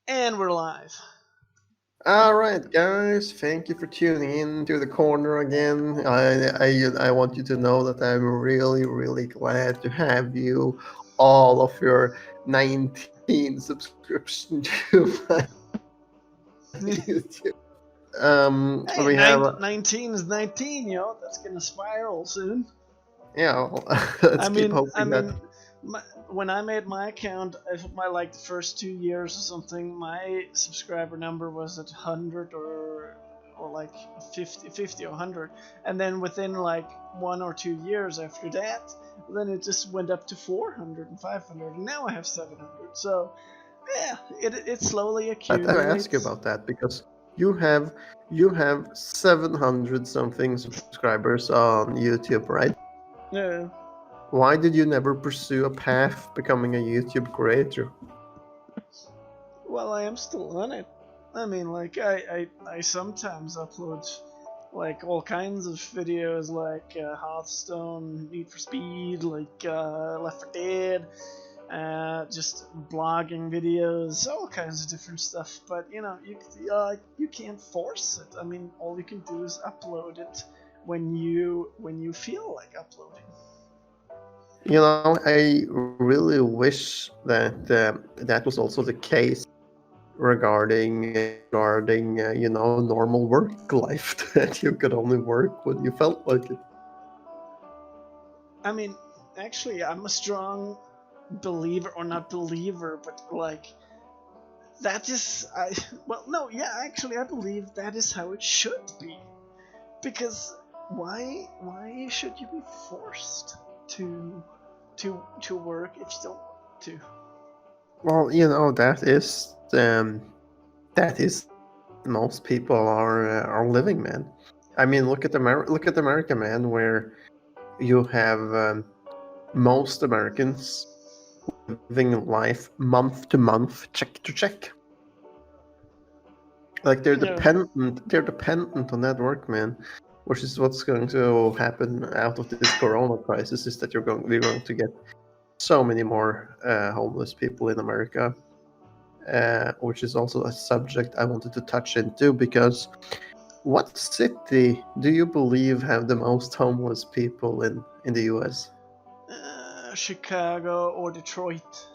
And we're live. Alright guys, thank you for tuning in to the corner again. I want you to know that I'm really glad to have you, all of your 19 subscriptions to my YouTube. Hey, We have 19 is 19, yo. That's gonna spiral soon. let's keep hoping that. When I made my account, the first 2 years or something, my subscriber number was at 100 or like 50 or 100, and then within like 1 or 2 years after that, then it just went up to 400 and 500, and now I have 700. So yeah, it slowly accumulates. I ask you about that because you have 700 something subscribers on YouTube, right? Yeah. Why did you never pursue a path becoming a YouTube creator? Well, I am still on it. I mean, like, I sometimes upload, like, all kinds of videos, like, Hearthstone, Need for Speed, like, Left 4 Dead, just blogging videos, all kinds of different stuff. But, you know, you can't force it. I mean, all you can do is upload it when you feel like uploading. You know, I really wish that that was also the case regarding normal work life, that you could only work when you felt like it. I mean, actually, I'm a strong believer, or not believer, but like that is actually I believe that is how it should be, because why should you be forced to work if you don't want to? Well, you know, that is most people are living, man. I mean, look at America, man, where you have most Americans living life month to month, check to check. Like they're dependent on that work, man. Which is what's going to happen out of this Corona crisis, is that we're going to get so many more homeless people in America, which is also a subject I wanted to touch into, because what city do you believe have the most homeless people in the U.S.? Chicago or Detroit.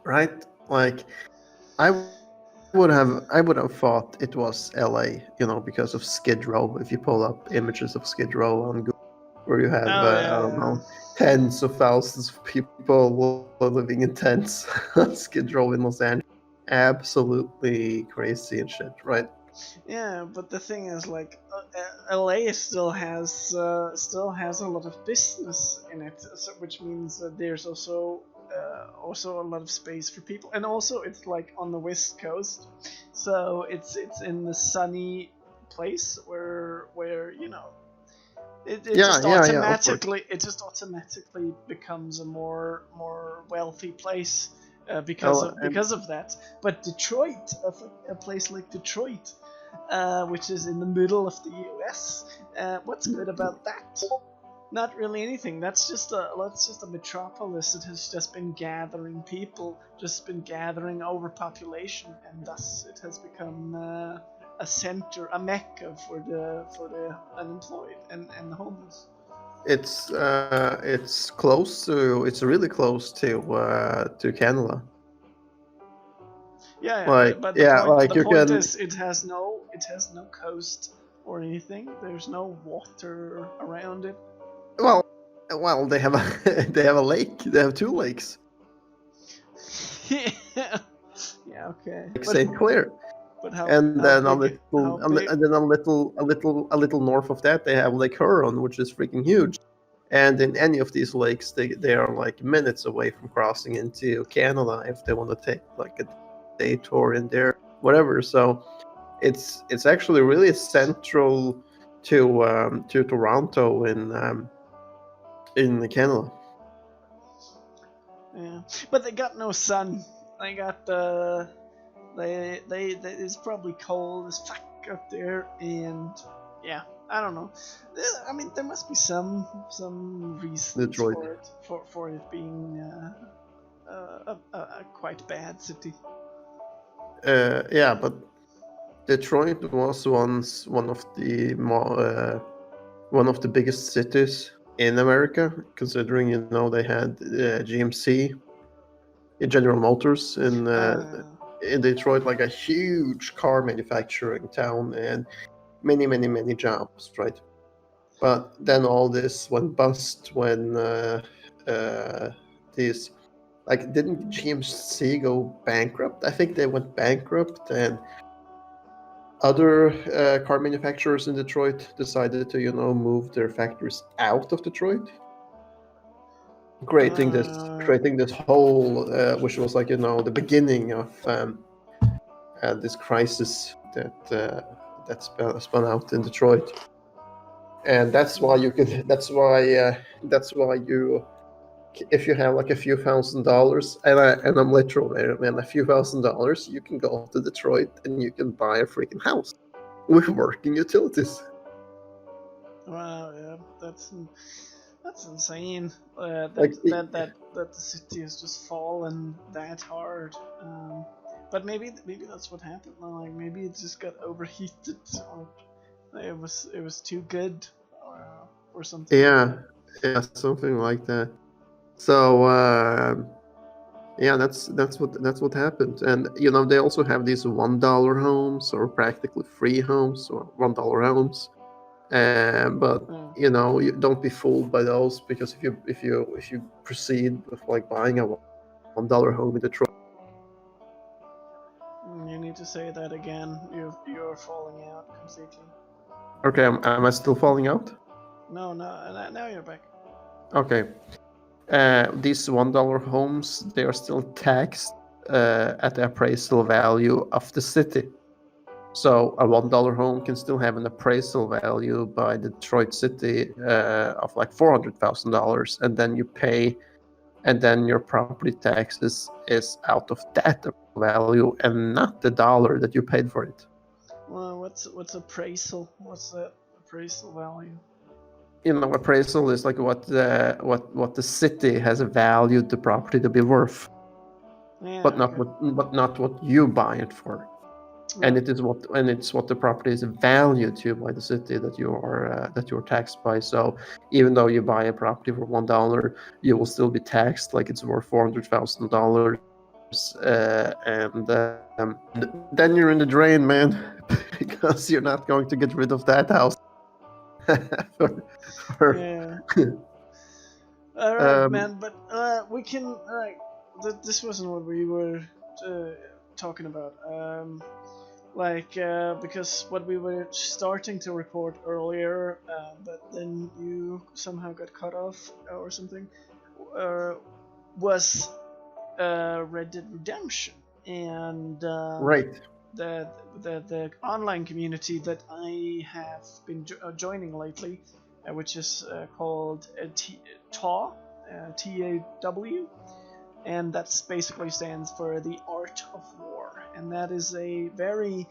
Right? Like I I would have thought it was LA, you know, because of Skid Row. If you pull up images of Skid Row on Google, where you have I don't know, tens of thousands of people living in tents on Skid Row in Los Angeles, absolutely crazy and shit, right? Yeah, but the thing is, like, LA still has a lot of business in it, so, which means that there's also a lot of space for people, and also it's like on the west coast, so it's in the sunny place where you know it just automatically becomes a more wealthy place because of that. But Detroit, a place like Detroit, which is in the middle of the U.S., what's good about that? Not really anything. That's just a metropolis that has just been gathering people, just been gathering overpopulation, and thus it has become a center, a mecca for the unemployed and the homeless. It's really close to Canada. Yeah, but the you point can. is, it has no coast or anything. There's no water around it. Well, they have a they have a lake. They have two lakes. Yeah, okay. Like St. Clair. But how? And then how big, a little north of that, they have Lake Huron, which is freaking huge. And in any of these lakes, they are like minutes away from crossing into Canada if they want to take like a day tour in there, whatever. So it's actually really central to Toronto in Canada. Yeah, but they got no sun. They got they it's probably cold as fuck up there, and yeah, I don't know. I mean, there must be some reasons Detroit. for it being a quite bad city. Yeah, but Detroit was once one of the biggest cities in America, considering they had GMC, General Motors in Detroit, like a huge car manufacturing town, and many, many, many jobs, right? But then all this went bust when these, like, didn't GMC go bankrupt? I think they went bankrupt, and other car manufacturers in Detroit decided to, move their factories out of Detroit, creating this whole, which was like, the beginning of this crisis that spun out in Detroit. And that's why you, if you have like a few $1,000s, and I'm literal there, man, a few $1,000s, you can go to Detroit and you can buy a freaking house with working utilities. Wow, yeah, that's insane. That the city has just fallen that hard. But maybe that's what happened. Like maybe it just got overheated, or it was too good, or something. Yeah, something like that. So yeah, that's what happened. And they also have these $1 homes, or practically free homes, or $1 homes. But you don't be fooled by those, because if you proceed with like buying a $1 home in Detroit. You need to say that again. You're falling out completely. Okay, am I still falling out? No, now you're back. Okay. These $1 homes, they are still taxed at the appraisal value of the city. So a $1 home can still have an appraisal value by Detroit City of like $400,000, and then you pay, and then your property taxes is out of that value and not the dollar that you paid for it. Well, what's appraisal? What's the appraisal value? Appraisal is like what the city has valued the property to be worth, but not what you buy it for. Yeah. And it's what the property is valued to by the city that you're taxed by. So even though you buy a property for $1, you will still be taxed like it's worth $400,000, and then you're in the drain, man, because you're not going to get rid of that house. Yeah. All right, man. But we can. This wasn't what we were talking about. Because what we were starting to record earlier, but then you somehow got cut off or something, was Red Dead Redemption, and right. The online community that I have been joining lately, which is called TAW, TAW, and that's basically stands for the Art of War, and that is a very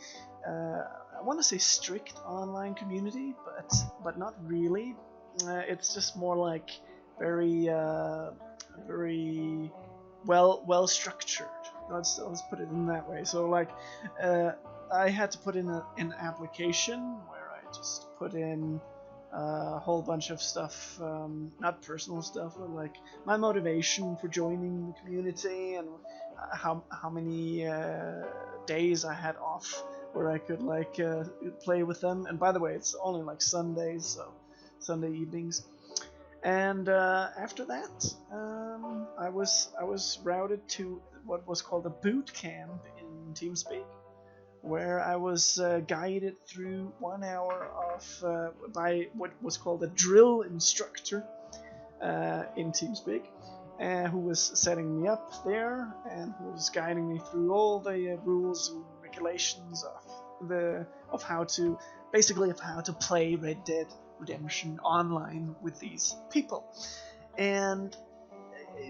I want to say strict online community, but not really. It's just more like very well structured. Let's put it in that way. So like I had to put in an application where I just put in a whole bunch of stuff, not personal stuff, but like my motivation for joining the community, and how many days I had off where I could like play with them. And by the way, it's only like Sundays, so Sunday evenings. And after that, I was routed to what was called a boot camp in TeamSpeak, where I was guided through 1 hour of by what was called a drill instructor in TeamSpeak, who was setting me up there and who was guiding me through all the rules and regulations of how to play Red Dead Redemption online with these people. And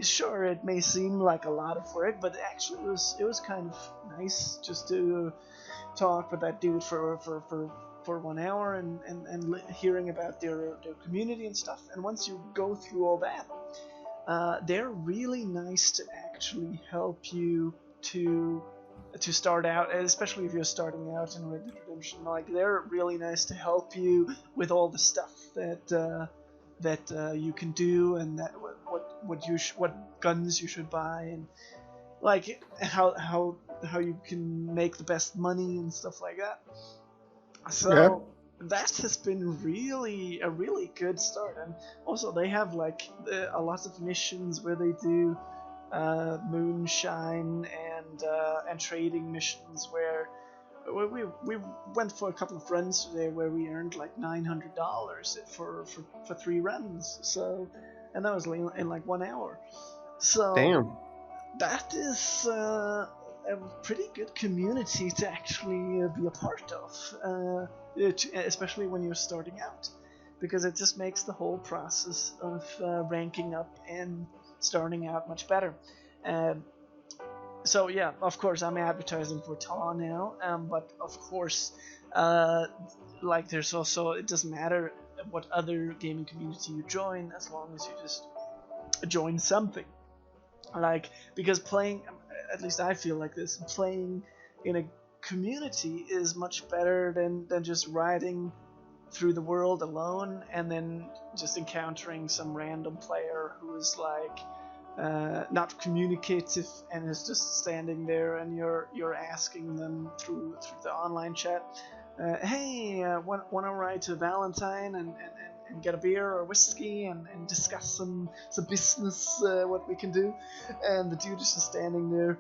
sure, it may seem like a lot of work, but actually it was kind of nice just to talk with that dude for 1 hour and hearing about their community and stuff. And once you go through all that, they're really nice to actually help you to to start out, especially if you're starting out in Red Dead Redemption. Like, they're really nice to help you with all the stuff that you can do, and that what guns you should buy, and like how you can make the best money and stuff like that. So that has been a really good start. And also they have like a lot of missions where they do moonshine and trading missions where we went for a couple of runs today where we earned like $900 for 3 runs. So, and that was in like 1 hour. So damn, that is a pretty good community to actually be a part of, especially when you're starting out, because it just makes the whole process of ranking up and starting out much better. So yeah, of course I'm advertising for TA now, but of course, like there's also, it doesn't matter what other gaming community you join as long as you just join something. Like, because playing, at least I feel like this, playing in a community is much better than just riding through the world alone and then just encountering some random player who is like not communicative and is just standing there, and you're asking them through the online chat, hey, wanna ride to Valentine and get a beer or whiskey and discuss some business, what we can do, and the dude is just standing there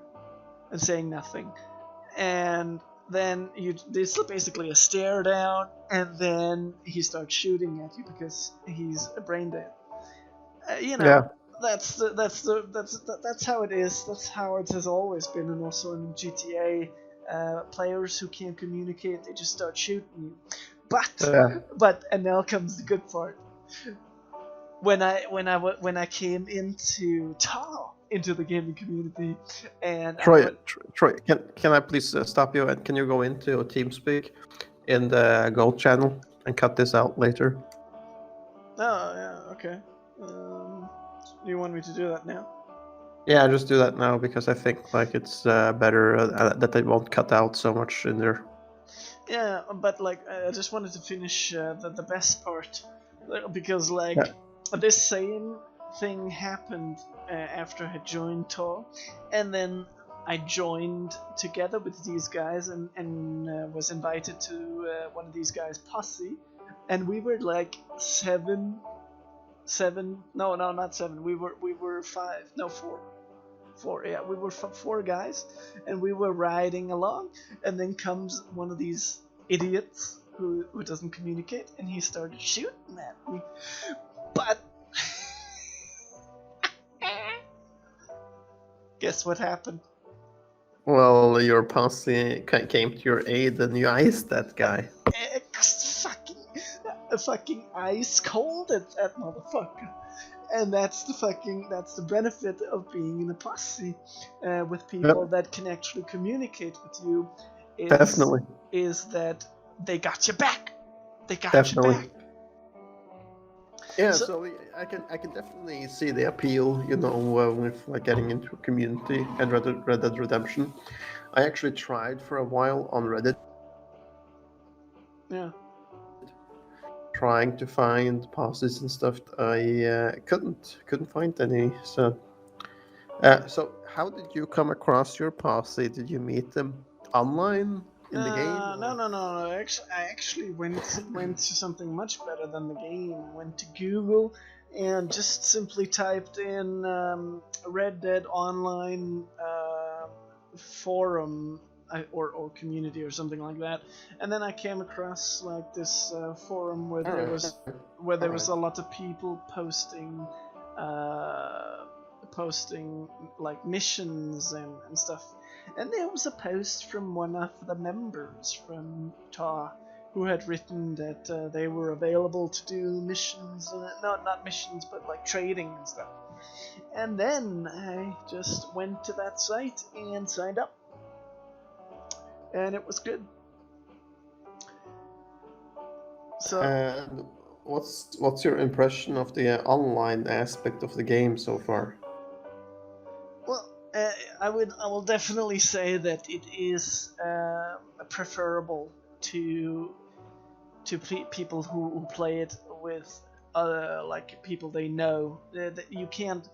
and saying nothing, and then it's basically a stare down, and then he starts shooting at you because he's brain dead. Yeah. That's how it is. That's how it has always been, and also in GTA, players who can't communicate, they just start shooting you. But and now comes the good part. When I came into the gaming community, and Troy, can I please stop you, and can you go into TeamSpeak in the Gold channel and cut this out later? Oh yeah, okay. You want me to do that now? Yeah, just do that now, because I think like it's better that they won't cut out so much in there. Yeah, but like I just wanted to finish the best part, because like this same thing happened after I had joined Tor, and then I joined together with these guys and was invited to one of these guys' posse, and we were like seven. No, not 7. We were 5. No, 4. 4. Yeah, we were 4 guys, and we were riding along, and then comes one of these idiots who doesn't communicate, and he started shooting at me. But guess what happened? Well, your posse came to your aid, and you iced that guy. Fucking ice cold at that motherfucker. And that's the benefit of being in a posse with people that can actually communicate with you. Is that they got your back. They got your back. Yeah, so I can definitely see the appeal, with like getting into a community and Red Dead Redemption. I actually tried for a while on Reddit. Yeah. Trying to find passes and stuff. I couldn't find any. So how did you come across your posse? Did you meet them online in the game? No. I actually went to something much better than the game. I went to Google and just simply typed in Red Dead Online forum or community or something like that, and then I came across like this forum where there was a lot of people posting like missions and stuff. And there was a post from one of the members from TA who had written that they were available to do missions, not missions, but like trading and stuff. And then I just went to that site and signed up, and it was good. So, what's your impression of the online aspect of the game so far? Well, I will definitely say that it is preferable to people who play it with like people they know. You can't.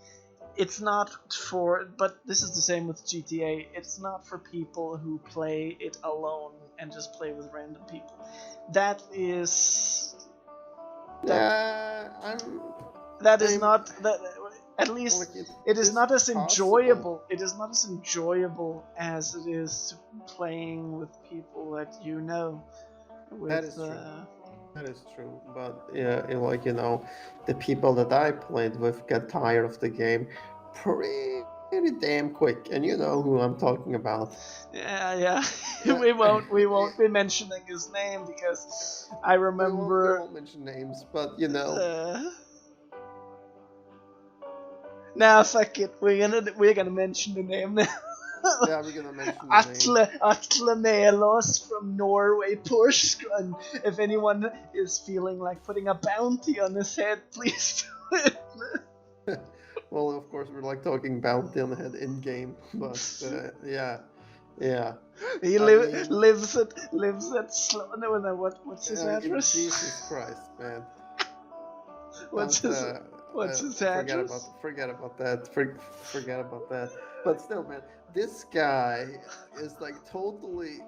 It's not for. But this is the same with GTA. It's not for people who play it alone and just play with random people. That is. That is not that. At least it is not as enjoyable. It is not as enjoyable as it is playing with people that you know. That is true. That is true. But yeah, like the people that I played with got tired of the game pretty damn quick, and you know who I'm talking about. Yeah. we won't be mentioning his name because I remember. We won't mention names, but Nah, fuck it. We're gonna mention the name now. Yeah, we're gonna mention the name. Atle Melos from Norway Purchase. And if anyone is feeling like putting a bounty on his head, please do it. Well, of course, we're like talking bounty on the head in game, but yeah. He lives at what's his address? Jesus Christ, man. What's his address? Forget about that. But still, man, this guy is like totally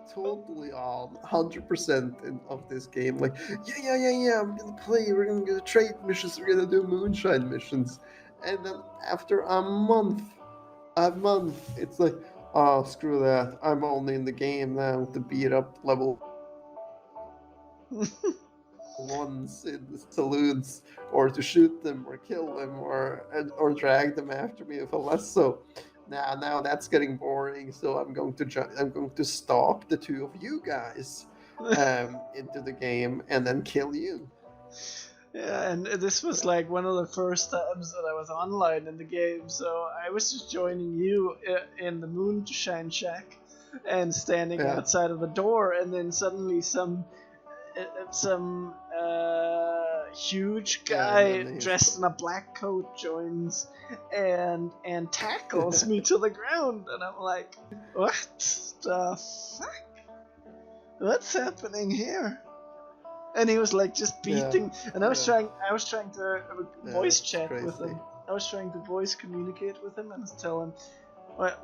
on 100% of this game. Like, yeah. I'm gonna play. We're gonna do trade missions. We're gonna do moonshine missions. And then after a month, it's like, oh, screw that. I'm only in the game now to beat up level ones in the saloons, or to shoot them, or kill them, or drag them after me with a lasso. Now that's getting boring. So I'm going to stalk the two of you guys into the game and then kill you. Yeah, and this was like one of the first times that I was online in the game, so I was just joining you in the Moonshine Shack and standing outside of the door, and then suddenly some huge guy dressed in a black coat joins and tackles me to the ground, and I'm like, what the fuck? What's happening here? And he was like just beating, and I was trying to voice chat with him. I was trying to voice communicate with him and tell him, why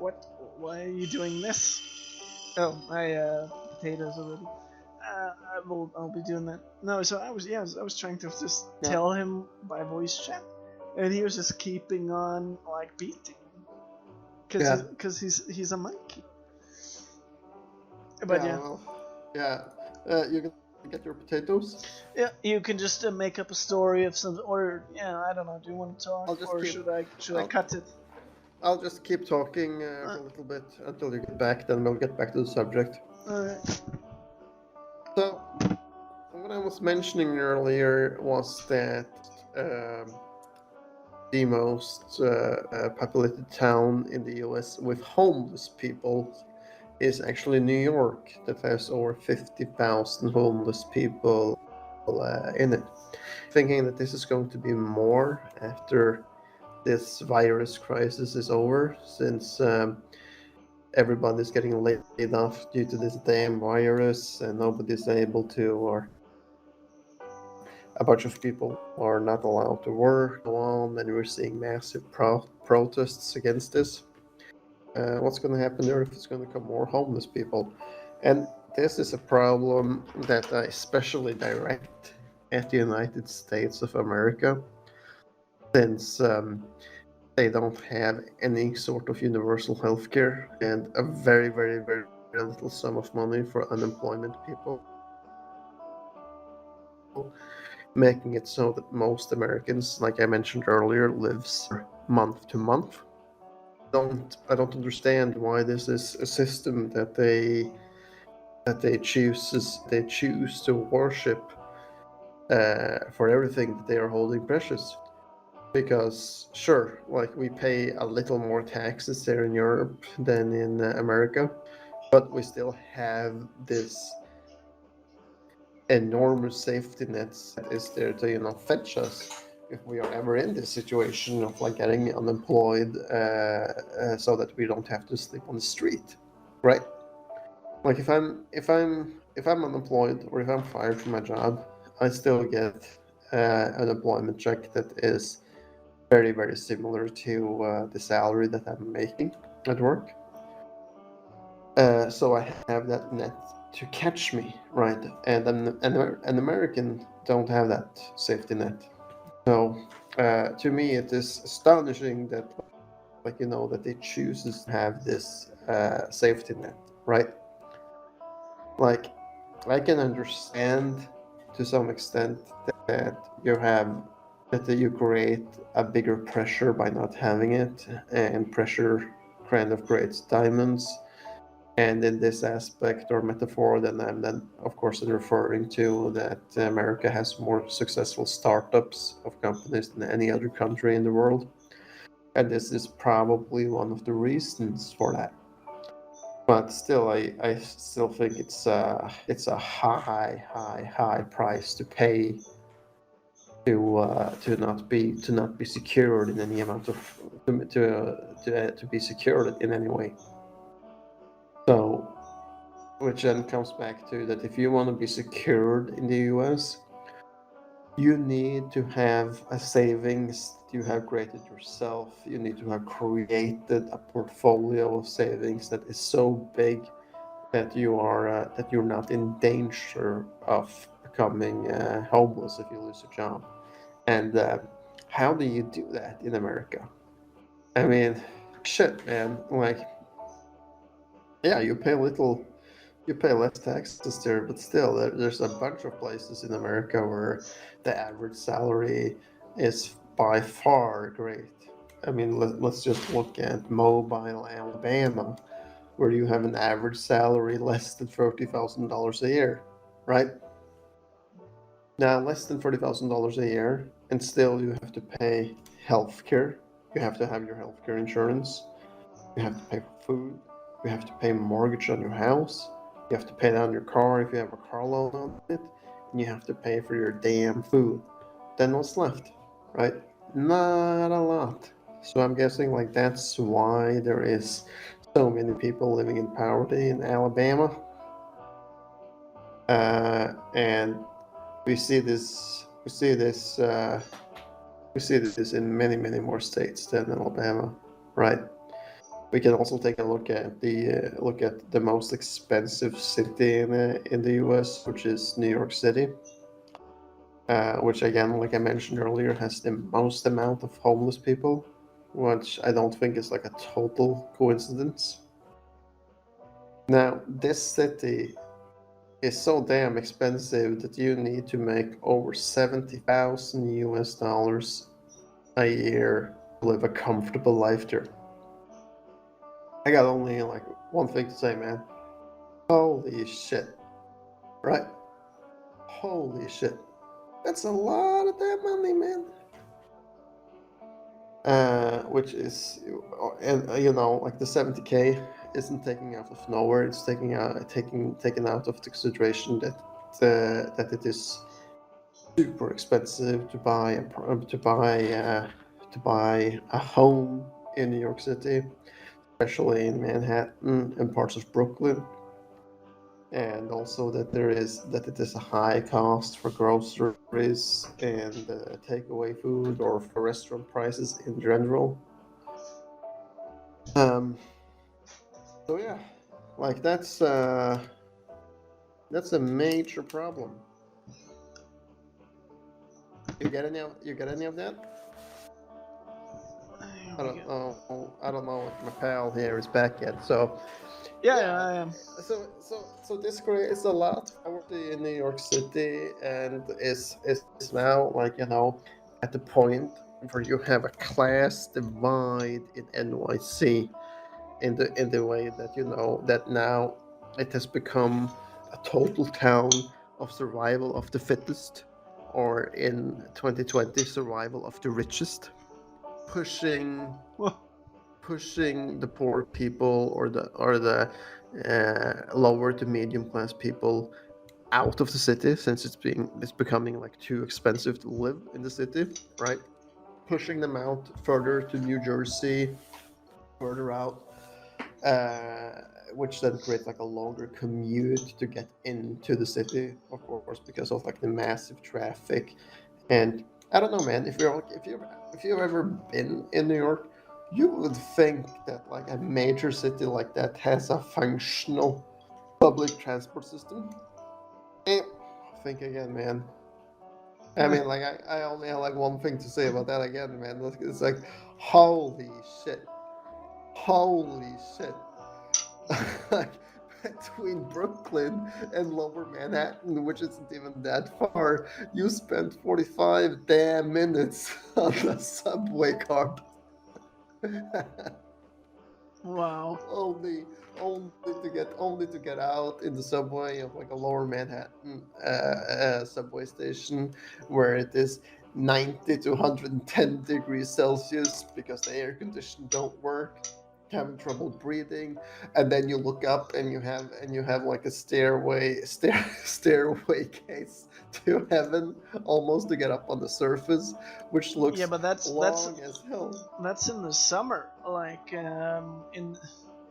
are you doing this? Oh, my potatoes already. I'll be doing that. No, so I was trying to just tell him by voice chat, and he was just keeping on like beating me, because he's a monkey. But you can get your potatoes. Yeah, you can just make up a story of some, or I don't know. Do you want to talk, or should I cut it? I'll just keep talking for a little bit until you get back. Then we'll get back to the subject. All right. So, what I was mentioning earlier was that the most populated town in the U.S. with homeless people is actually New York, that has over 50,000 homeless people in it. Thinking that this is going to be more after this virus crisis is over, since everybody's getting laid off due to this damn virus, and nobody's able to, or a bunch of people are not allowed to work, and we're seeing massive protests against this. What's going to happen there if it's going to come more homeless people? And this is a problem that I especially direct at the United States of America, since they don't have any sort of universal health care and a very, very, very little sum of money for unemployment people, making it so that most Americans, like I mentioned earlier, lives month to month. I don't understand why this is a system that they choose to worship for everything that they are holding precious. Because sure, like, we pay a little more taxes there in Europe than in America, but we still have this enormous safety nets that is there to fetch us we are ever in this situation of like getting unemployed, so that we don't have to sleep on the street, right? Like if I'm unemployed or if I'm fired from my job, I still get unemployment check that is very, very similar to the salary that I'm making at work. So I have that net to catch me, right? And an American don't have that safety net. So to me, it is astonishing that, like, that they chooses to have this safety net, right? Like, I can understand to some extent that you create a bigger pressure by not having it, and pressure kind of creates diamonds. And in this aspect or metaphor, then I'm then of course referring to that America has more successful startups of companies than any other country in the world, and this is probably one of the reasons for that. But still, I still think it's a high price to pay to not be secured in any amount of to be secured in any way. So, which then comes back to that if you want to be secured in the US, you need to have a savings that you have created yourself. You need to have created a portfolio of savings that is so big that you're not in danger of becoming homeless if you lose your job. And how do you do that in America? I mean, shit, man. Like, yeah, you pay less taxes there, but still, there's a bunch of places in America where the average salary is by far great. I mean, let's just look at Mobile, Alabama, where you have an average salary less than $30,000 a year, right? Now, less than $30,000 a year, and still you have to pay healthcare. You have to have your healthcare insurance. You have to pay for food. You have to pay mortgage on your house. You have to pay down your car if you have a car loan on it. And you have to pay for your damn food. Then what's left, right? Not a lot. So I'm guessing like that's why there is so many people living in poverty in Alabama. And we see this in many, many more states than Alabama, right? We can also take a look at the most expensive city in the U.S., which is New York City, which again, like I mentioned earlier, has the most amount of homeless people, which I don't think is like a total coincidence. Now, this city is so damn expensive that you need to make over 70,000 US dollars a year to live a comfortable life there. I got only like one thing to say, man. Holy shit. Right? Holy shit. That's a lot of that money, man. Which is, and like the 70K isn't taking out of nowhere. It's taken out of the consideration that it is super expensive to buy a home in New York City, especially in Manhattan and parts of Brooklyn. And also that it is a high cost for groceries and takeaway food or for restaurant prices in general. So yeah, like that's a major problem. You get any of that? I don't know if my pal here is back yet. So yeah, I am. So this creates a lot of poverty in New York City, and is now, like, at the point where you have a class divide in NYC, in the way that that now it has become a total town of survival of the fittest, or in 2020 survival of the richest, pushing the poor people or the lower to medium class people out of the city since it's becoming like too expensive to live in the city, right? Pushing them out further to New Jersey, further out, which then creates like a longer commute to get into the city, of course, because of like the massive traffic. And I don't know, man. If you've ever been in New York, you would think that like a major city like that has a functional public transport system. Eh, think again, man. I mean, like I only have like one thing to say about that again, man. It's like, holy shit. Like between Brooklyn and Lower Manhattan, which isn't even that far, you spent 45 damn minutes on the subway card. Wow. only to get out in the subway of like a Lower Manhattan subway station where it is 90 to 110 degrees Celsius because the air condition don't work, having trouble breathing, and then you look up and you have like a stairway case to heaven almost to get up on the surface, which looks Yeah, but that's long as hell. That's in the summer, like in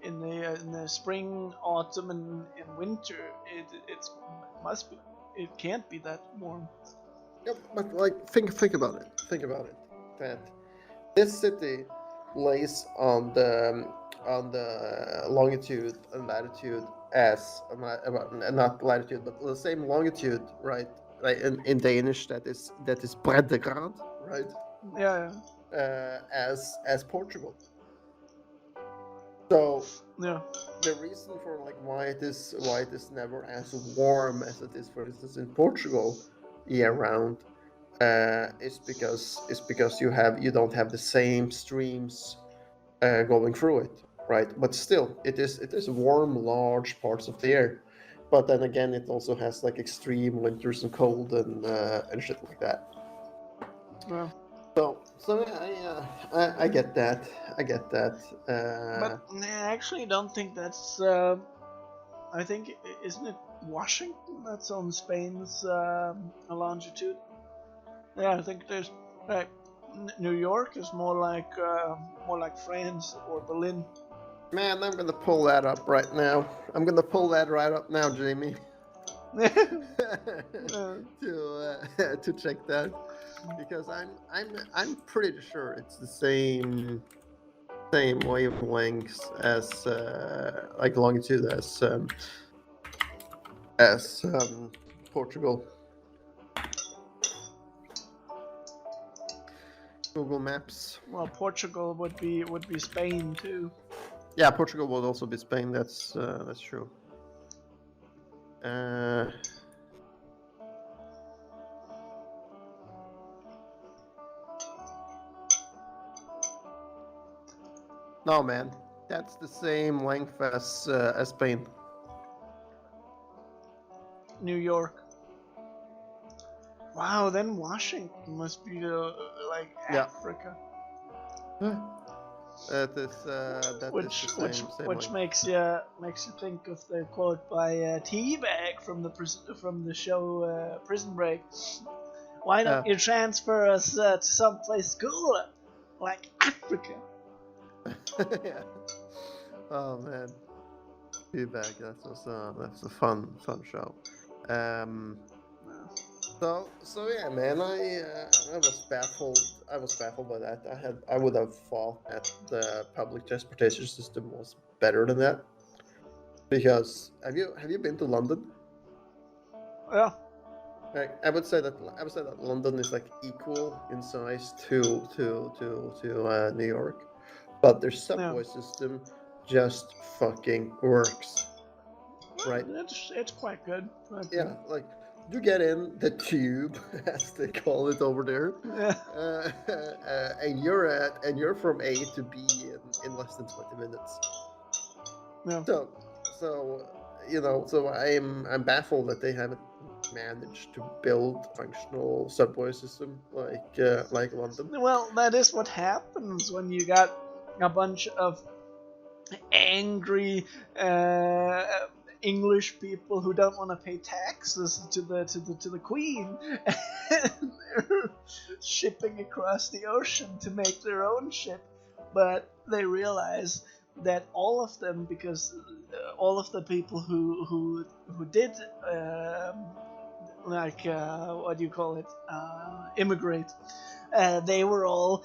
the spring, autumn, and winter. It can't be that warm. Yeah, but like think about it. That this city lays on the longitude and latitude as not latitude, but the same longitude, right? Like in Danish, that is breddegrad, right? Yeah. As Portugal. So Yeah. the reason for like why it is never as warm as it is, for instance, in Portugal year round, is because you don't have the same streams going through it, right? But still, it is warm large parts of the year. But then again, it also has like extreme winters and cold and shit like that. Yeah. So yeah, I get that. But I actually don't think that's. I think isn't it Washington that's on Spain's longitude? Yeah, I think there's like New York is more like France or Berlin. Man, I'm gonna pull that up right now. I'm gonna pull that right up now, Jamie. to check that, because I'm pretty sure it's the same wavelengths as like longitude as Portugal. Google Maps. Well, Portugal would be Spain too. Yeah, Portugal would also be Spain. That's true. No, man, that's the same length as Spain. New York. Wow, then Washington must be like Africa. That is which makes you think of the quote by Teabag from the show Prison Break. Why don't you transfer us to someplace cooler, like Africa? Yeah. Oh man, Teabag. That's a fun show. So yeah, man, I was baffled. I was baffled by that. I would have thought that the public transportation system was better than that. Because have you been to London? Yeah. I would say that London is like equal in size to New York, but their subway system just fucking works. Right? It's quite good. Yeah, like you get in the tube, as they call it over there, and you're from A to B in less than 20 minutes. Yeah. So I'm baffled that they haven't managed to build a functional subway system like London. Well, that is what happens when you got a bunch of angry English people who don't want to pay taxes to the Queen, and they're shipping across the ocean to make their own ship, but they realize that all of them, because all of the people who did what do you call it, immigrate, they were all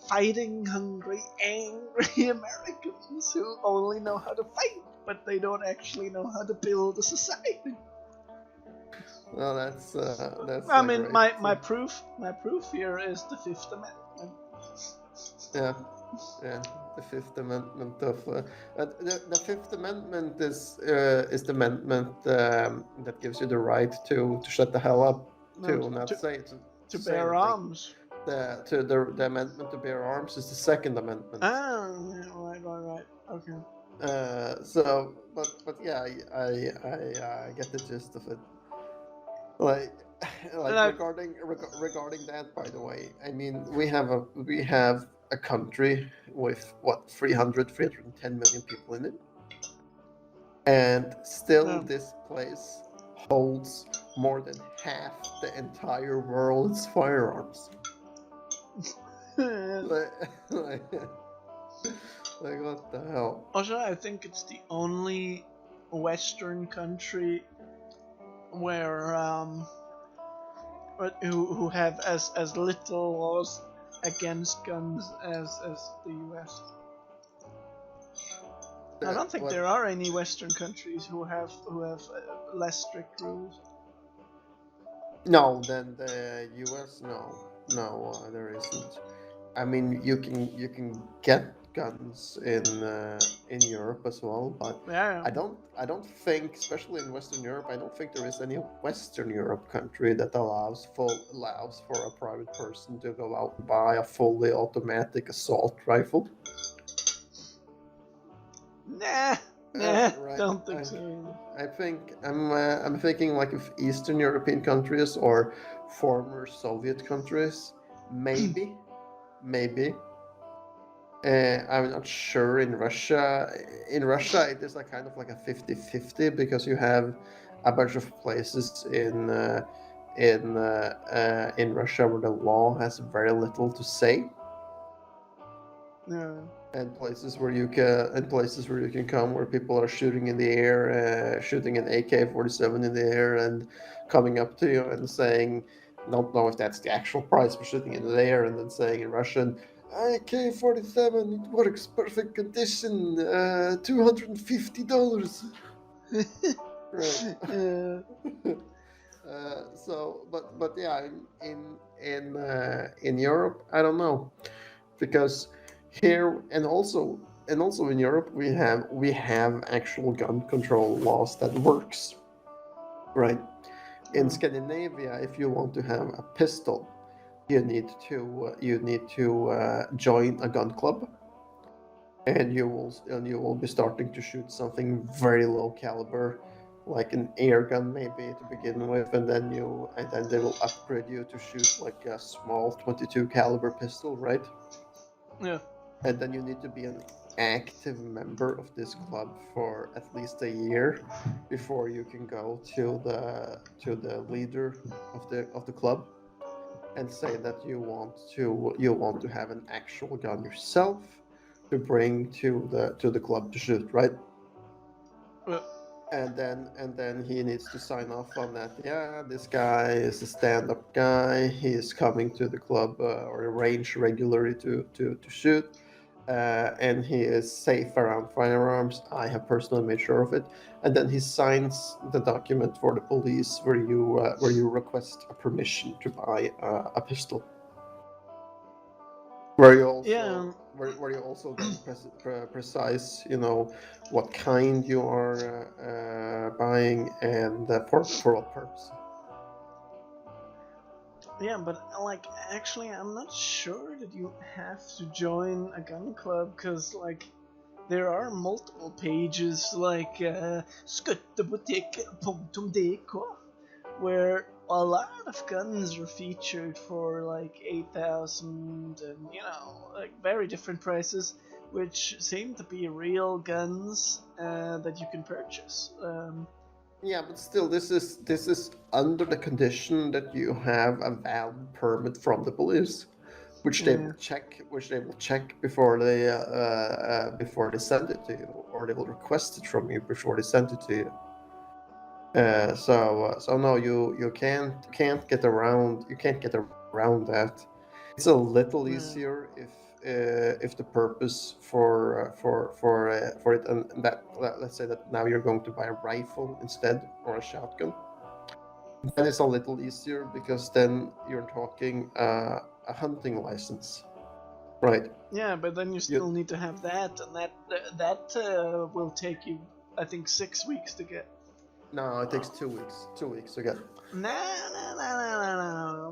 fighting hungry, angry Americans who only know how to fight, but they don't actually know how to build a society. Well, that's I mean, great. my proof here is the Fifth Amendment. Yeah, the Fifth Amendment of the Fifth Amendment is the amendment that gives you the right to shut the hell up, to say bear anything. arms. The amendment to bear arms is the Second Amendment. Ah, right. Okay. So, but yeah, I get the gist of it. Like regarding that, by the way, I mean we have a country with what 310 million people in it, and still this place holds more than half the entire world's firearms. like what the hell? Also, I think it's the only Western country where who have as little laws against guns as the US. I don't think there are any Western countries who have less strict rules. No, than the US. No, there isn't. I mean, you can get guns in Europe as well, but Yeah. I don't think, especially in Western Europe, I don't think there is any Western Europe country that allows for a private person to go out and buy a fully automatic assault rifle. Nah, right. Don't think so. I think I'm thinking like if Eastern European countries or former Soviet countries, maybe. I'm not sure in Russia. In Russia, it is like kind of like a 50-50 because you have a bunch of places in Russia where the law has very little to say. Yeah. And places where you can come where people are shooting in the air, shooting an AK-47 in the air and coming up to you and saying, don't know if that's the actual price for shooting in the air, and then saying in Russian, AK-47, it works perfect condition, $250. Right. So, but yeah, in Europe, I don't know, because here and also in Europe we have actual gun control laws that works, right? In Scandinavia, if you want to have a pistol, you need to join a gun club, and you will be starting to shoot something very low caliber, like an air gun maybe to begin with, and then they will upgrade you to shoot like a small 22 caliber pistol, right? Yeah. And then you need to be an active member of this club for at least a year before you can go to the leader of the club and say that you want to have an actual gun yourself to bring to the club to shoot, right? Yeah. And then he needs to sign off on that. Yeah, this guy is a stand-up guy. He is coming to the club or the range regularly to shoot, and he is safe around firearms. I have personally made sure of it. And then he signs the document for the police where you request a permission to buy a pistol. Where you also then precise, what kind you are buying and for what purpose. Yeah, but actually, I'm not sure that you have to join a gun club, because there are multiple pages like skuttebutikk.dk where a lot of guns are featured for 8,000 and very different prices, which seem to be real guns that you can purchase. Yeah, but still, this is under the condition that you have a valid permit from the police, which they will check before they send it to you, or they will request it from you before they send it to you. So no, you can't get around that. It's a little easier if the purpose for it, and that, let's say that now you're going to buy a rifle instead, or a shotgun. Then it's a little easier because then you're talking a hunting license, right? Yeah, but then you still need to have that, and that will take you, I think, 6 weeks to get. No, it takes 2 weeks. 2 weeks to get. No.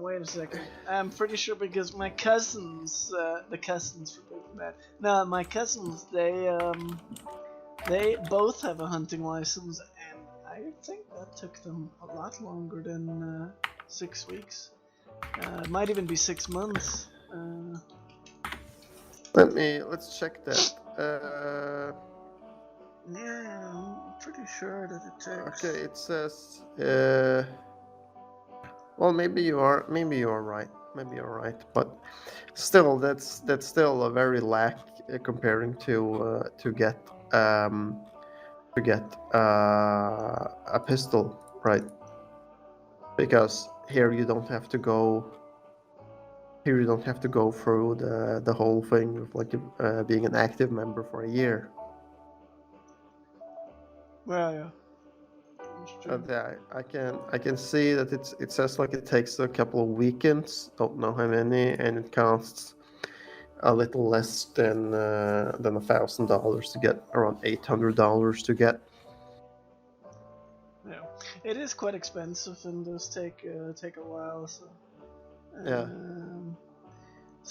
Wait a second. I'm pretty sure because my cousins, the cousins forbidden that. No, my cousins, they both have a hunting license, and I think that took them a lot longer than 6 weeks. It might even be 6 months. Let's check that. Yeah, I'm pretty sure that it takes. Okay, it says. Well, maybe you are right. Maybe you're right, but still, that's still a very lack comparing to get a pistol, right? Because here you don't have to go. Here you don't have to go through the whole thing of like being an active member for a year. Well, yeah. Yeah, I can see that it says like it takes a couple of weekends. Don't know how many, and it costs a little less than $1,000 to get, around $800 to get. Yeah, it is quite expensive, and does take a while. So. Yeah.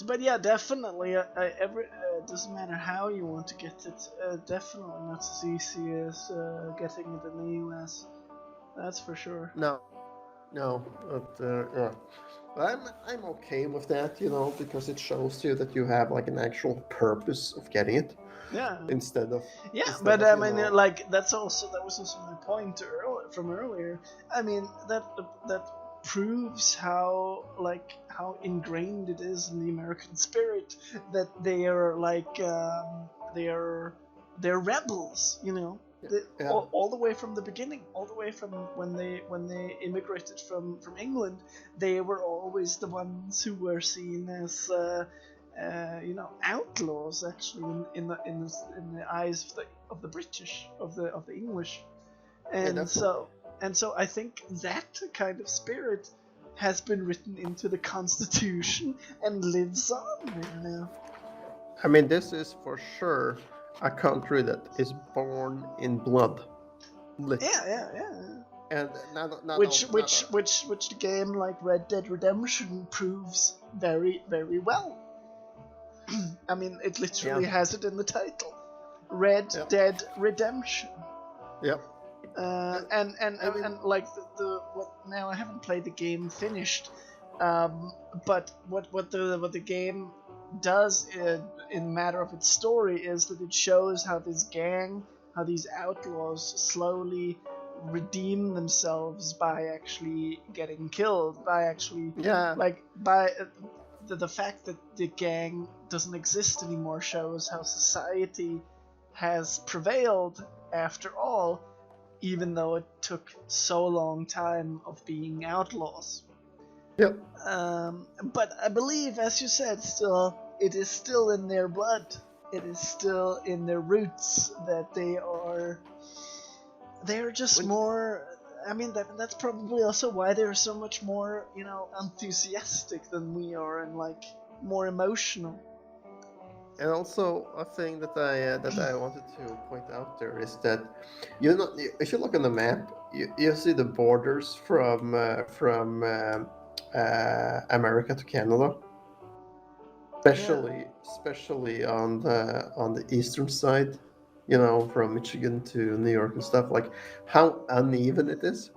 But yeah, definitely. It doesn't matter how you want to get it. Definitely not as easy as getting it in the US. That's for sure. No, but yeah. I'm okay with that, because it shows you that you have like an actual purpose of getting it. Yeah. Instead of. But I mean, like that was also my point from earlier. I mean that proves how ingrained it is in the American spirit that they are like they're rebels, all the way from the beginning, all the way from when they immigrated from England. They were always the ones who were seen as outlaws, actually, in the eyes of the British, of the English, and so I think that kind of spirit has been written into the Constitution and lives on there now. I mean, this is for sure a country that is born in blood. Yeah. And which the game like Red Dead Redemption proves very, very well. I mean, it literally has it in the title, Red Dead Redemption. Yep. And like now I haven't played the game finished, but what the game does in matter of its story is that it shows how this gang, how these outlaws slowly redeem themselves by actually getting killed, by actually by the fact that the gang doesn't exist anymore shows how society has prevailed after all, even though it took so long time of being outlaws. Yep. But I believe, as you said, it is still in their blood. It is still in their roots that they're just more. I mean, that's probably also why they're so much more, enthusiastic than we are, and like more emotional. And also, a thing that I wanted to point out there is that if you look on the map, you see the borders from America to Canada, especially on the eastern side, from Michigan to New York and stuff, like how uneven it is.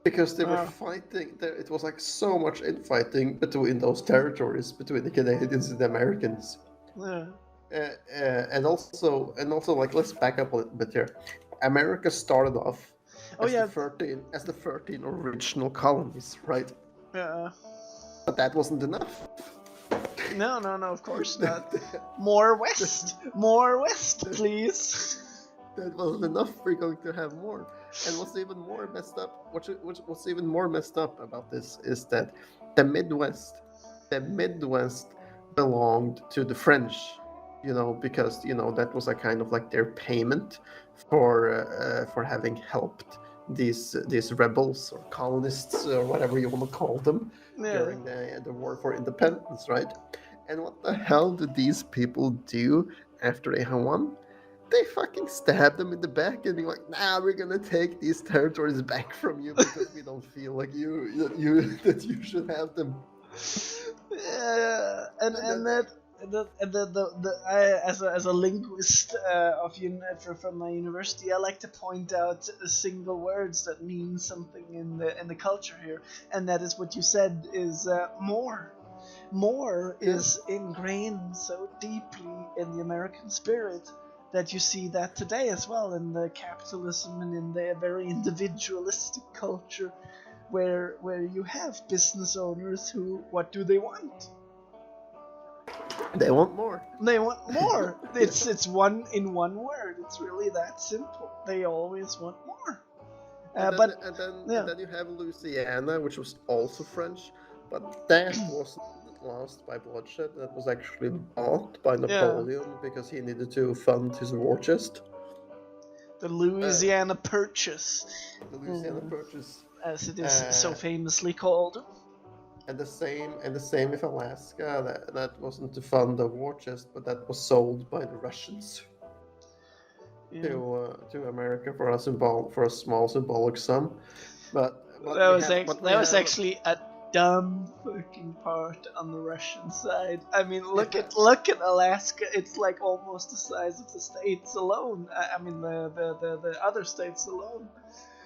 Because they were fighting, it was like so much infighting between those territories, between the Canadians and the Americans. Yeah. and also, like, let's back up a little bit here. America started off Oh yeah. as the 13 original colonies, right? But that wasn't enough. No, of course not. More west, please. That wasn't enough. We're going to have more. And what's even more messed up? What's even more messed up about this is that the Midwest belonged to the French. Because that was a kind of like their payment for having helped these rebels or colonists or whatever you want to call them during the war for independence, right? And what the hell did these people do after they had won? They fucking stabbed them in the back and be like, "Nah, we're gonna take these territories back from you because we don't feel like that you should have them." As a linguist from my university, I like to point out single words that mean something in the culture here, and that is what you said is more. More is ingrained so deeply in the American spirit that you see that today as well in the capitalism and in the very individualistic culture where you have business owners who, what do they want? They want more. It's one in one word. It's really that simple. They always want more. And then you have Louisiana, which was also French, but that wasn't lost by bloodshed. That was actually bought by Napoleon because he needed to fund his war chest. The Louisiana Purchase. The Louisiana Purchase, as it is so famously called. And the same with Alaska. That wasn't to fund the war chest, but that was sold by the Russians to America for a small symbolic sum. But that was actually a dumb fucking part on the Russian side. I mean, look at Alaska. It's like almost the size of the states alone. I mean, the other states alone.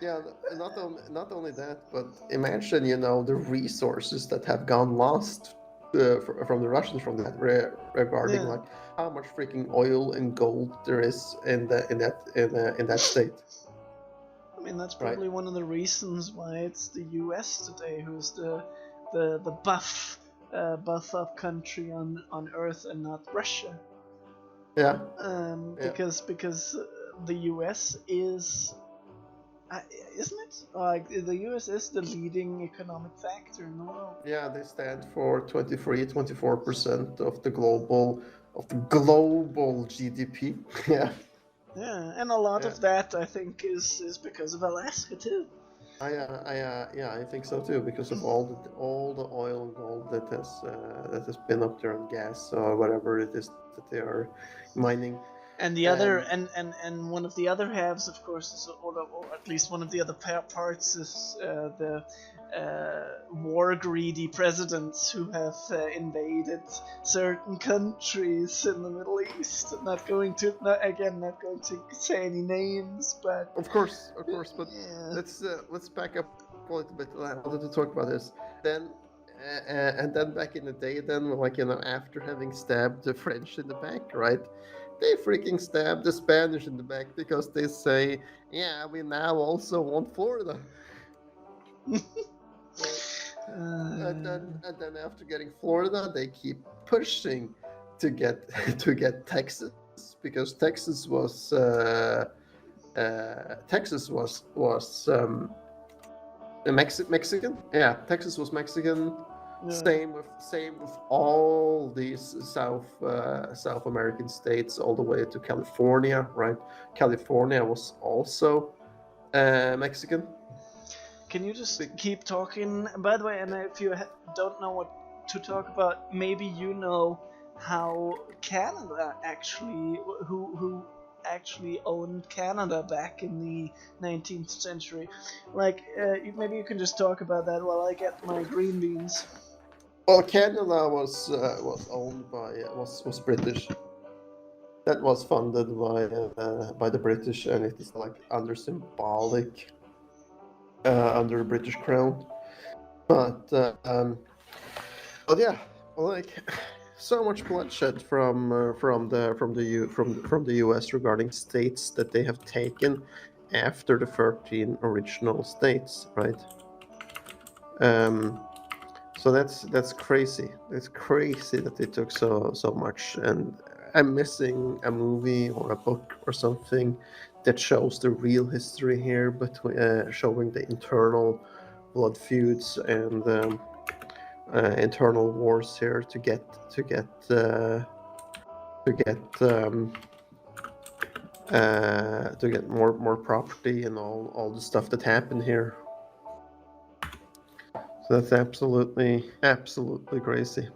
Yeah, not only that, but imagine the resources that have gone lost from the Russians from that regarding like how much freaking oil and gold there is in that state. I mean, that's probably one of the reasons why it's the U.S. today who's the buff up country on Earth and not Russia. Yeah. Because the U.S. is. Isn't it? Like the U.S. is the leading economic factor in the world. Yeah, they stand for 24% of the global GDP. Yeah. Yeah, and a lot of that I think is because of Alaska too. I think so too, because of all the oil and gold that has been up there, and gas or whatever it is that they are mining. And the other and one of the other halves, of course, is, or at least one of the other parts is the war greedy presidents who have invaded certain countries in the Middle East. Not going to say any names, but of course, but let's back up a little bit. I wanted to talk about this then. And then back in the day, after having stabbed the French in the back, right? They freaking stabbed the Spanish in the back because they say, "Yeah, we now also want Florida." And then after getting Florida, they keep pushing to get Texas, because Texas was Mexican. Yeah, Texas was Mexican. Yeah. Same with all these South American states, all the way to California, right? California was also Mexican. Can you just keep talking? By the way, and if you don't know what to talk about, maybe you know how Canada actually, who actually owned Canada back in the 19th century. Like, maybe you can just talk about that while I get my green beans. Well, Canada was owned by was British. That was funded by the British, and it is like under symbolic under the British crown. But yeah, like, so much bloodshed from the U.S. regarding states that they have taken after the 13 original states, right? So that's crazy. It's crazy that they took so much, and I'm missing a movie or a book or something that shows the real history here, between showing the internal blood feuds and internal wars here to get more property and all the stuff that happened here. So that's absolutely crazy.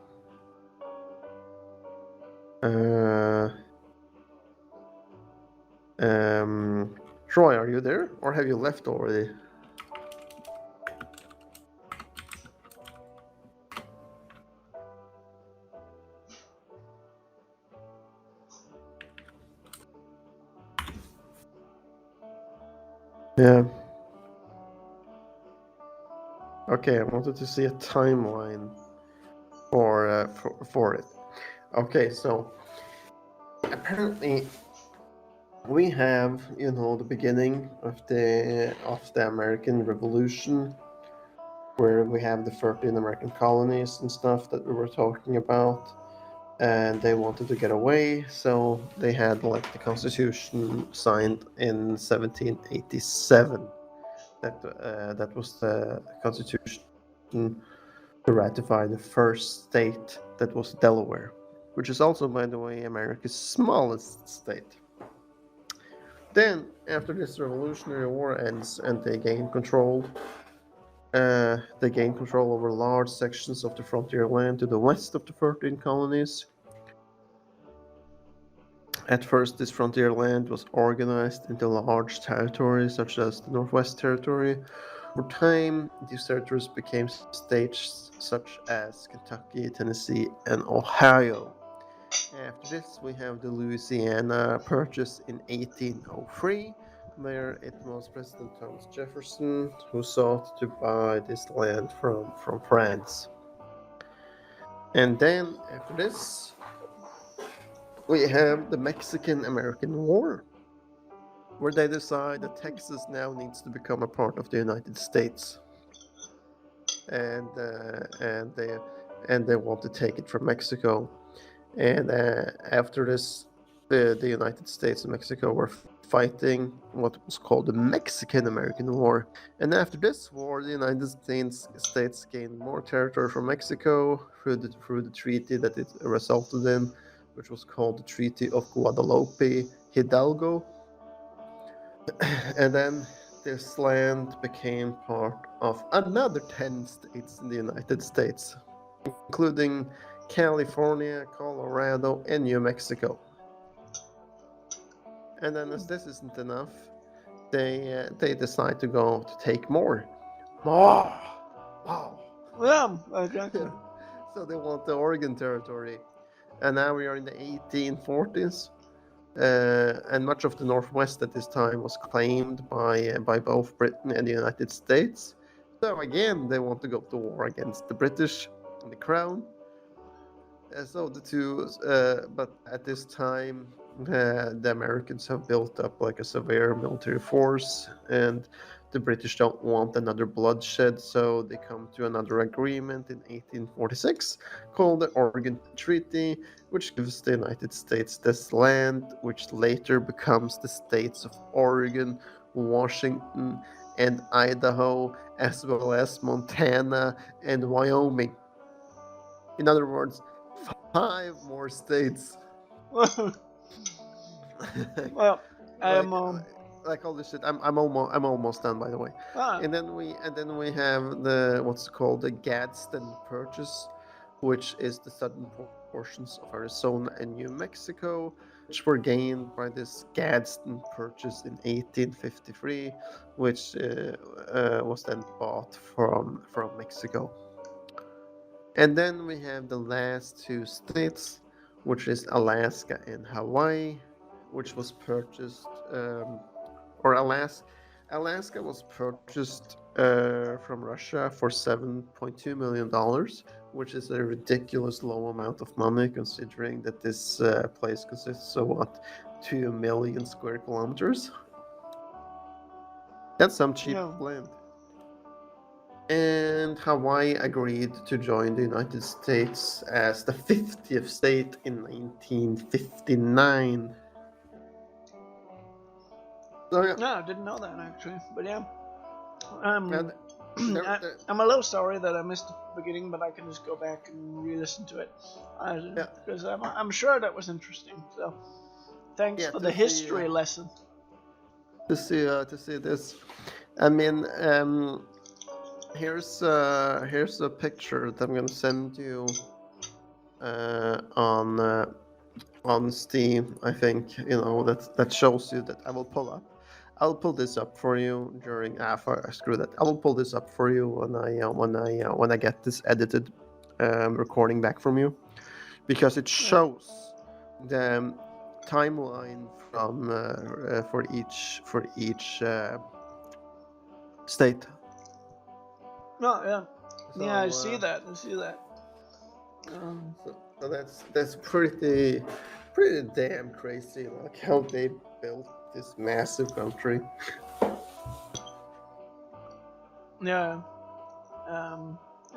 Troy, are you there, or have you left already? Yeah. Okay, I wanted to see a timeline for it. Okay, so apparently we have, the beginning of the American Revolution, where we have the 13 American colonies and stuff that we were talking about, and they wanted to get away, so they had like the Constitution signed in 1787. That was the Constitution to ratify the first state, that was Delaware, which is also, by the way, America's smallest state. Then, after this Revolutionary War ends and they gain control over large sections of the frontier land to the west of the 13 colonies. At first, this frontier land was organized into large territories, such as the Northwest Territory. Over time, these territories became states such as Kentucky, Tennessee, and Ohio. After this, we have the Louisiana Purchase in 1803, where it was President Thomas Jefferson who sought to buy this land from France. And then, after this, we have the Mexican-American War, where they decide that Texas now needs to become a part of the United States, and they want to take it from Mexico. And after this, the United States and Mexico were fighting what was called the Mexican-American War. And after this war, the United States gained more territory from Mexico through the treaty that it resulted in, which was called the Treaty of Guadalupe, Hidalgo. And then this land became part of another 10 states in the United States, including California, Colorado, and New Mexico. And then, as this isn't enough, they decide to go to take more. Yeah, exactly. So they want the Oregon Territory, and now we are in the 1840s, and much of the Northwest at this time was claimed by both Britain and the United States. So again, they want to go to war against the British and the Crown. So the two, but at this time, the Americans have built up like a severe military force, and the British don't want another bloodshed, so they come to another agreement in 1846 called the Oregon Treaty, which gives the United States this land, which later becomes the states of Oregon, Washington, and Idaho, as well as Montana and Wyoming. In other words, 5 more states. Well, like all this shit. I'm almost done, by the way. And then we have the what's called the Gadsden Purchase, which is the southern portions of Arizona and New Mexico, which were gained by this Gadsden Purchase in 1853, which was then bought from Mexico. And then we have the last 2 states, which is Alaska and Hawaii, which was purchased, Alaska was purchased from Russia for $7.2 million, which is a ridiculous low amount of money considering that this place consists of what, 2 million square kilometers. That's some cheap land. And Hawaii agreed to join the United States as the 50th state in 1959. So, yeah. No, I didn't know that actually, but yeah. I'm a little sorry that I missed the beginning, but I can just go back and re-listen to it because I'm sure that was interesting. So, thanks for the history lesson. To see this, I mean, here's a picture that I'm gonna send you on Steam. I think that shows you that I will pull up. I'll pull this up for you during screw that. I will pull this up for you when I get this edited recording back from you, because it shows the timeline from for each state. Oh yeah, yeah. I see that. So that's pretty damn crazy. Like how they built this massive country. Yeah.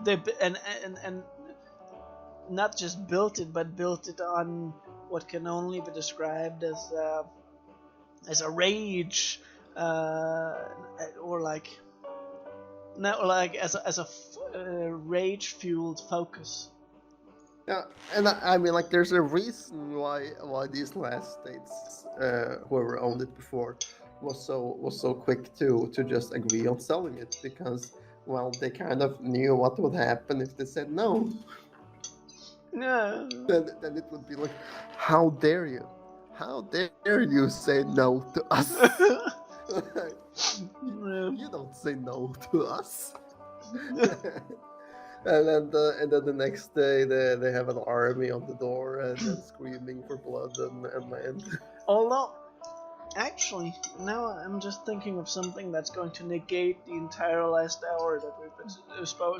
They and not just built it, but built it on what can only be described as a rage, or as a rage-fueled focus. Yeah, and I mean, like, there's a reason why these last states, whoever owned it before, was so quick to just agree on selling it, because, well, they kind of knew what would happen if they said no. Yeah. Then it would be like, how dare you say no to us? You don't say no to us. And then the next day they have an army on the door and screaming for blood and land. Although, actually, now I'm just thinking of something that's going to negate the entire last hour that we've been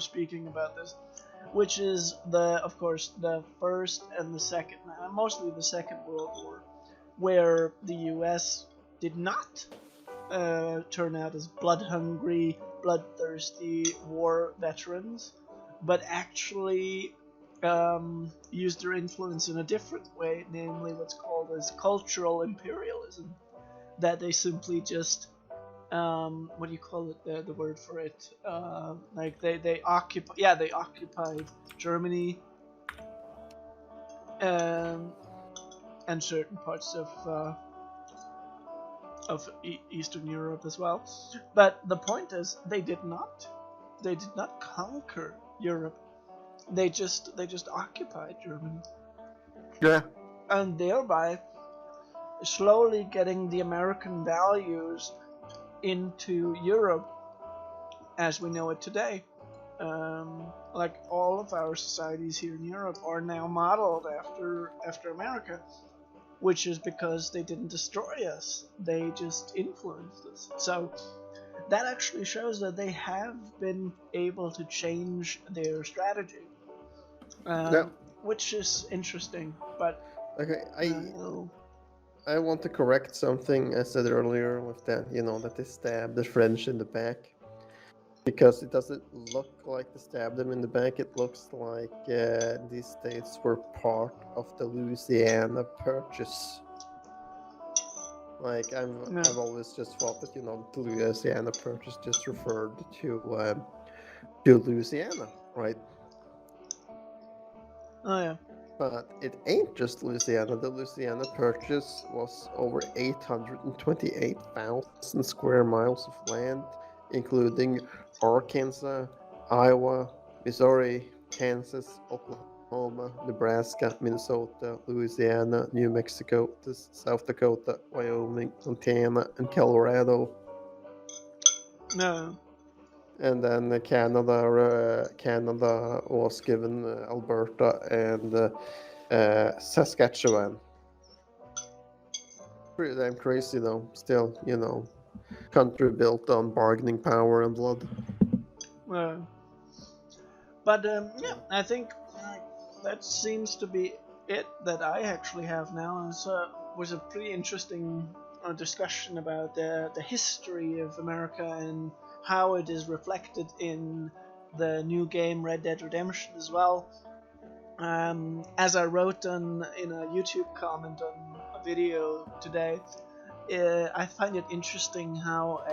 speaking about this, which is of course, the first and the second, mostly the Second World War, where the U.S. did not turn out as blood-hungry, bloodthirsty war veterans, but actually used their influence in a different way, namely what's called as cultural imperialism. That they simply just, what do you call it? The word for it? Like they occupied Germany, and certain parts of Eastern Europe as well. But the point is, they did not conquer Europe. They just occupied Germany. Yeah. And thereby slowly getting the American values into Europe as we know it today. Like all of our societies here in Europe are now modeled after America, which is because they didn't destroy us, they just influenced us. So that actually shows that they have been able to change their strategy, which is interesting. But okay, I want to correct something I said earlier with that, that they stabbed the French in the back, because it doesn't look like they stabbed them in the back. It looks like these states were part of the Louisiana Purchase. Like, I've always just thought that the Louisiana Purchase just referred to Louisiana, right? Oh yeah. But it ain't just Louisiana. The Louisiana Purchase was over 828,000 square miles of land, including Arkansas, Iowa, Missouri, Kansas, Oklahoma, Nebraska, Minnesota, Louisiana, New Mexico, South Dakota, Wyoming, Montana, and Colorado. No. And then Canada was given Alberta and Saskatchewan. Pretty damn crazy, though. Still, country built on bargaining power and blood. But yeah, I think that seems to be it that I actually have now. And so was a pretty interesting discussion about the history of America and how it is reflected in the new game Red Dead Redemption as well. As I wrote in a YouTube comment on a video today, I find it interesting how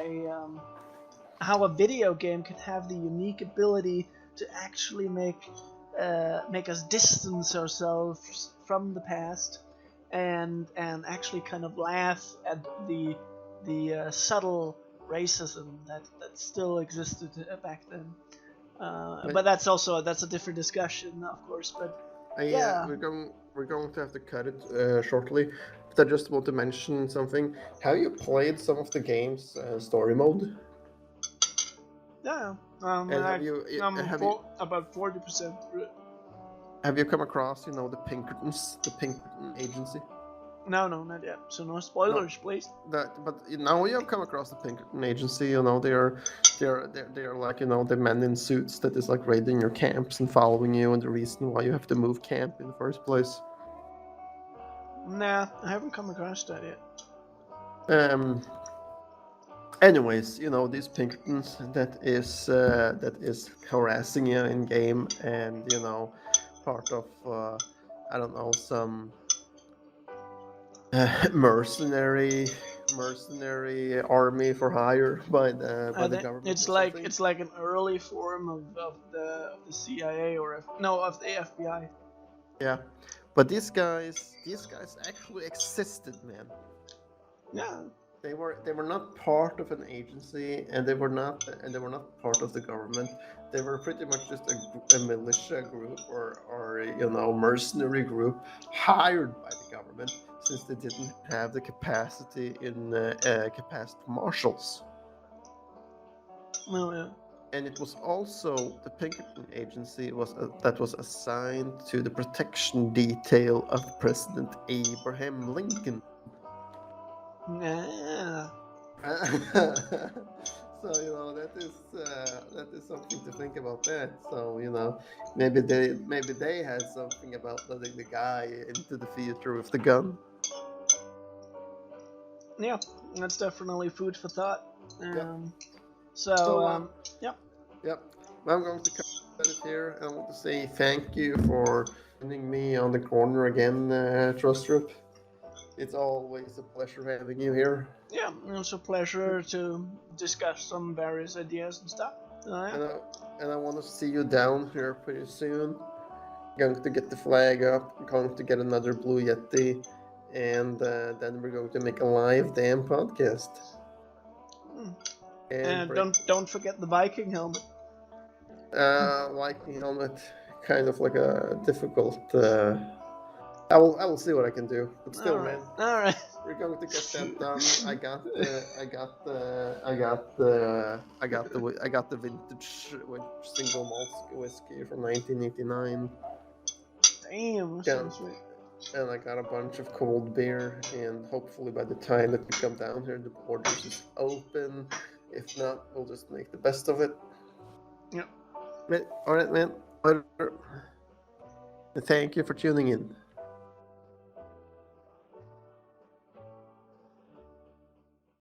a video game can have the unique ability to actually make us distance ourselves from the past and actually kind of laugh at the subtle racism that still existed back then. But that's a different discussion, of course. But yeah, we're going to have to cut it shortly. But I just want to mention something. Have you played some of the game's story mode? yeah. And About 40% through it. Have you come across, the Pinkertons, the Pinkerton agency? No, not yet. So no spoilers, please. But now you have come across the Pinkerton agency. They're like the men in suits that is like raiding your camps and following you, and the reason why you have to move camp in the first place. Nah, I haven't come across that yet. Anyways, these Pinkertons that is harassing you in game, and part of I don't know, some mercenary army for hire by the government. It's like an early form of the CIA or of the FBI. Yeah, but these guys actually existed, man. Yeah. They were not part of an agency, and they were not part of the government. They were pretty much just a militia group or mercenary group hired by the government, since they didn't have the capacity marshals. Oh, yeah. And it was also the Pinkerton agency that was assigned to the protection detail of President Abraham Lincoln. Yeah. So that is something to think about that. So maybe they had something about letting the guy into the theater with the gun. Yeah, that's definitely food for thought. Yep. Yep. Yep. Well, I'm going to cut it here. I want to say thank you for joining me on the corner again, Trustrup. It's always a pleasure having you here. Yeah, it's a pleasure to discuss some various ideas and stuff. And I want to see you down here pretty soon. Going to get the flag up, going to get another Blue Yeti, and then we're going to make a live damn podcast. And don't forget the Viking helmet. Viking helmet, kind of like a difficult. I will see what I can do, but still, man. All right. We're going to get that done. I got the vintage single malt whiskey from 1989. Damn, that sounds sweet. And I got a bunch of cold beer, and hopefully by the time that we come down here, the borders is open. If not, we'll just make the best of it. Yep. All right, man. Thank you for tuning in.